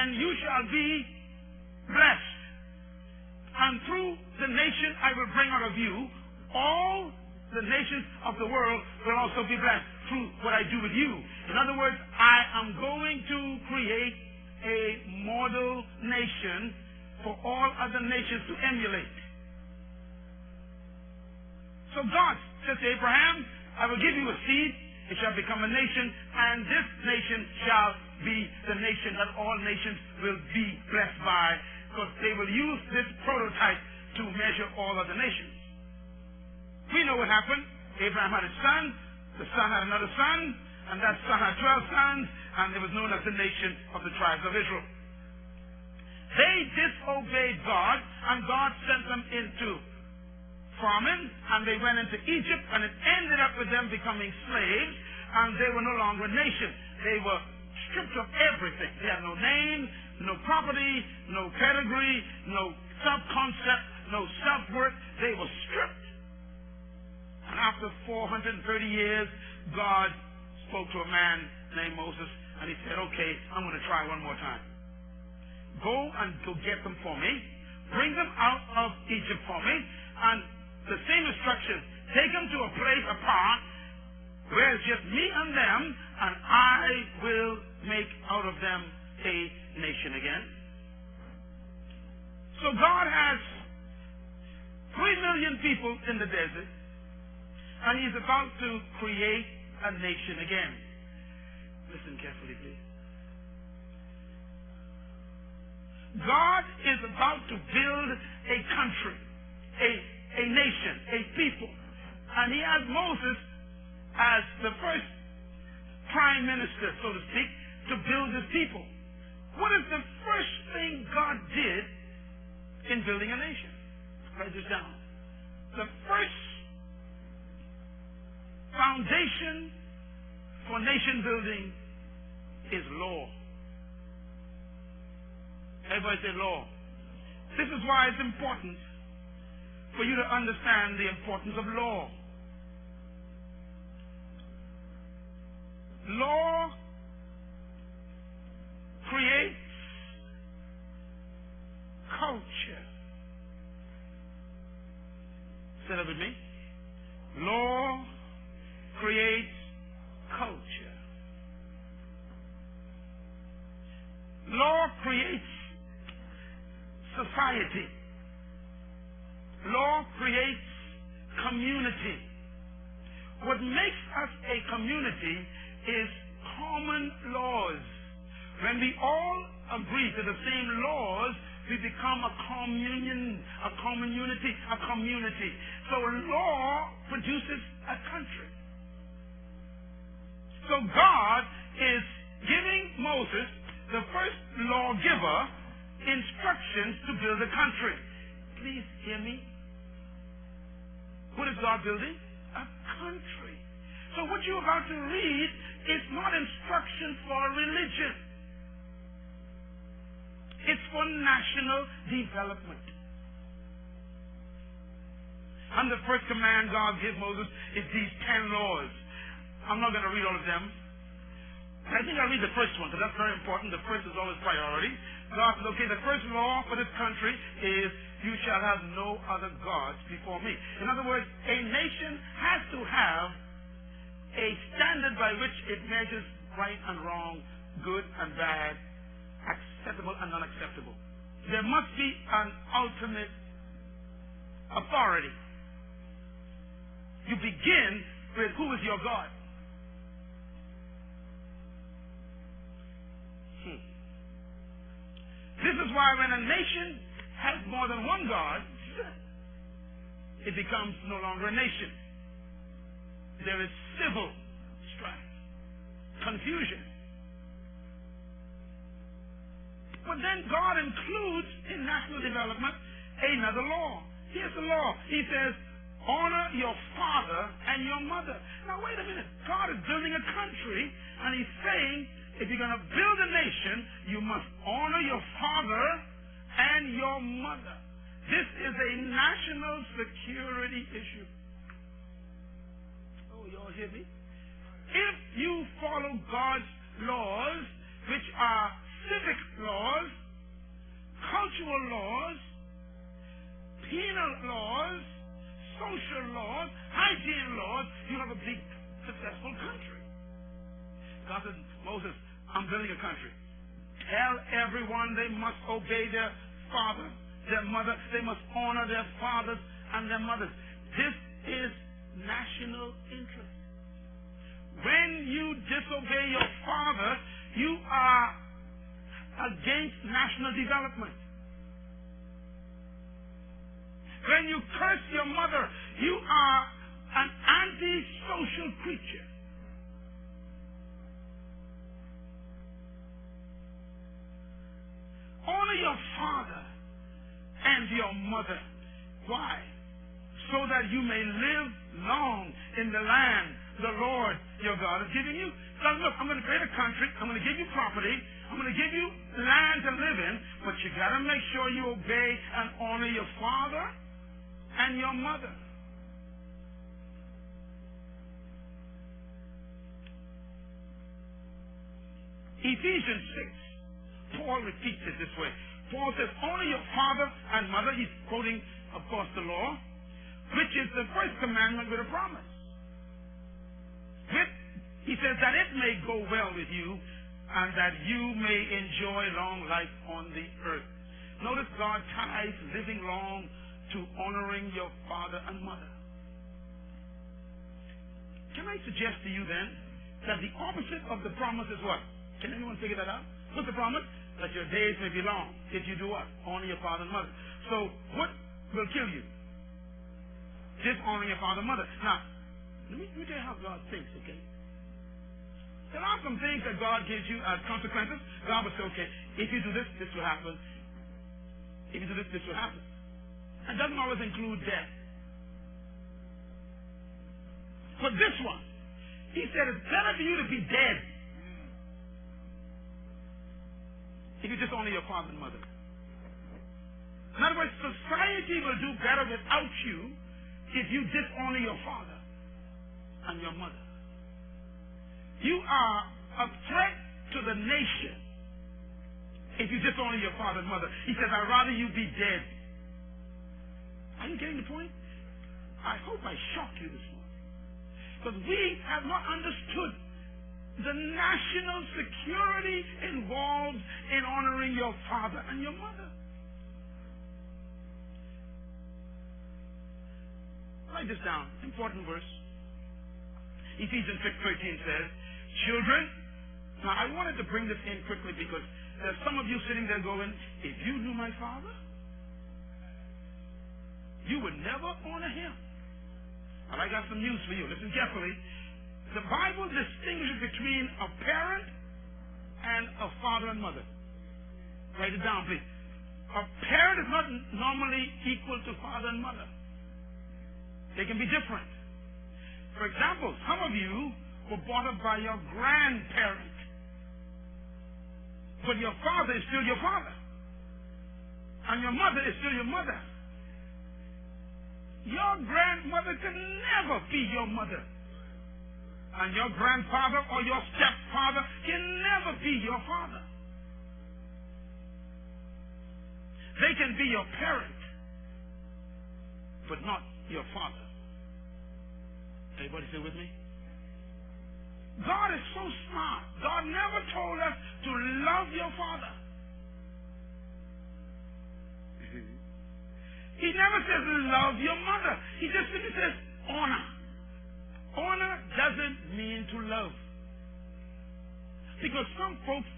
and you shall be blessed. And through the nation I will bring out of you, all the nations of the world will also be blessed through what I do with you. In other words, I am going to create a model nation for all other nations to emulate. So God said to Abraham, I will give you a seed, it shall become a nation, and this nation shall be the nation that all nations will be blessed by, because they will use this prototype to measure all other nations. We know what happened. Abraham had a son, the son had another son, and that son had 12 sons, and it was known as the nation of the tribes of Israel. They disobeyed God, and God sent them into famine, and they went into Egypt, and it ended up with them becoming slaves, and they were no longer a nation. They were stripped of everything. They had no name, no property, no pedigree, no self-concept, no self-worth. They were stripped. And after 430 years, God spoke to a man named Moses, and he said, okay, I'm going to try one more time. Go and go get them for me. Bring them out of Egypt for me. And the same instructions. Take them to a place apart where it's just me and them, and I will make out of them a nation again. So God has 3 million people in the desert, and He's about to create a nation again. Listen carefully, please. God is about to build a country, a nation, a people. And He has Moses as the first prime minister, so to speak, to build His people. What is the first thing God did in building a nation? Write this down. The first foundation for nation building is law. Everybody say law. This is why it's important for you to understand the importance of law. Law creates culture. Say that with me. Law creates culture. Law creates society. Law creates community. What makes us a community is common laws. When we all agree to the same laws, we become a community. So law produces a country. So God is giving Moses, the first lawgiver, instructions to build a country. Please hear me. What is God building? A country. So what you're about to read is not instructions for religion. It's for national development. And the first command God gives Moses is these 10 laws. I'm not going to read all of them. I think I'll read the first one because that's very important. The first is always priority. God said, okay, the first law for this country is you shall have no other gods before me. In other words, a nation has to have a standard by which it measures right and wrong, good and bad, acceptable and unacceptable. There must be an ultimate authority. You begin with who is your God. This is why when a nation has more than one God, it becomes no longer a nation. There is civil strife, confusion. But then God includes in national development another law. Here's the law. He says, honor your father and your mother. Now wait a minute. God is building a country, and He's saying, if you're going to build a nation, you must honor your father and your mother. This is a national security issue. Oh, y'all hear me? If you follow God's laws, which are civic laws, social laws, hygiene laws, you have a big, successful country. God said, Moses, I'm building a country. Tell everyone they must obey their father, their mother. They must honor their fathers and their mothers. This is national interest. When you disobey your father, you are against national development. When you curse your mother, you are an anti-social creature. Honor your father and your mother. Why? So that you may live long in the land the Lord your God is giving you. God, look, I'm going to create a country. I'm going to give you property. I'm going to give you land to live in. But you got to make sure you obey and honor your father and your mother. Ephesians 6. Paul repeats it this way. Paul says, honor your father and mother. He's quoting, of course, the law, which is the first commandment with a promise. He says that it may go well with you and that you may enjoy long life on the earth. Notice God ties living long to honoring your father and mother. Can I suggest to you then that the opposite of the promise is what? Can anyone figure that out? What's the promise? That your days may be long if you do what? Honor your father and mother. So what will kill you? Dishonoring your father and mother. Now, let me tell you how God thinks, okay? There are some things that God gives you as consequences. God will say, okay, if you do this, this will happen. If you do this, this will happen. It doesn't always include death. For this one, he said it's better for you to be dead if you dishonor your father and mother. In other words, society will do better without you if you dishonor your father and your mother. You are a threat to the nation if you dishonor your father and mother. He says, I'd rather you be dead. Are you getting the point? I hope I shocked you this morning. Because we have not understood the national security involved in honoring your father and your mother. Write this down. Important verse. Ephesians 6:13 says, children, now I wanted to bring this in quickly because there's some of you sitting there going, if you knew my father, you would never honor him. Well, I got some news for you. Listen carefully. The Bible distinguishes between a parent and a father and mother. Write it down, please. A parent is not normally equal to father and mother. They can be different. For example, some of you were brought up by your grandparent, but your father is still your father, and your mother is still your mother. Your grandmother can never be your mother, and your grandfather or your stepfather can never be your father. They can be your parent, but not your father. Everybody still with me? God is so smart. God never told us to love your father. He never says love your mother. He just simply says honor. Honor doesn't mean to love. Because some folks,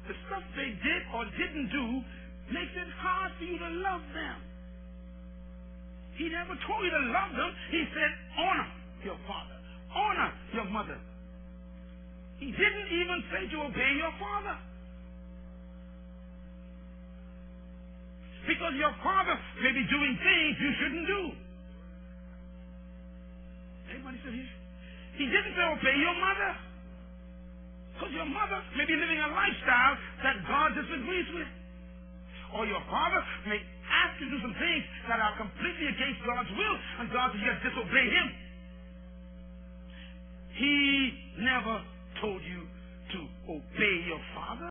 the stuff they did or didn't do makes it hard for you to love them. He never told you to love them. He said honor your father. Honor your mother. He didn't even say to obey your father. Because your father may be doing things you shouldn't do. Everybody said he didn't say obey your mother. Because your mother may be living a lifestyle that God disagrees with. Or your father may ask you to do some things that are completely against God's will, and God says you have to disobey him. He never told you to obey your father.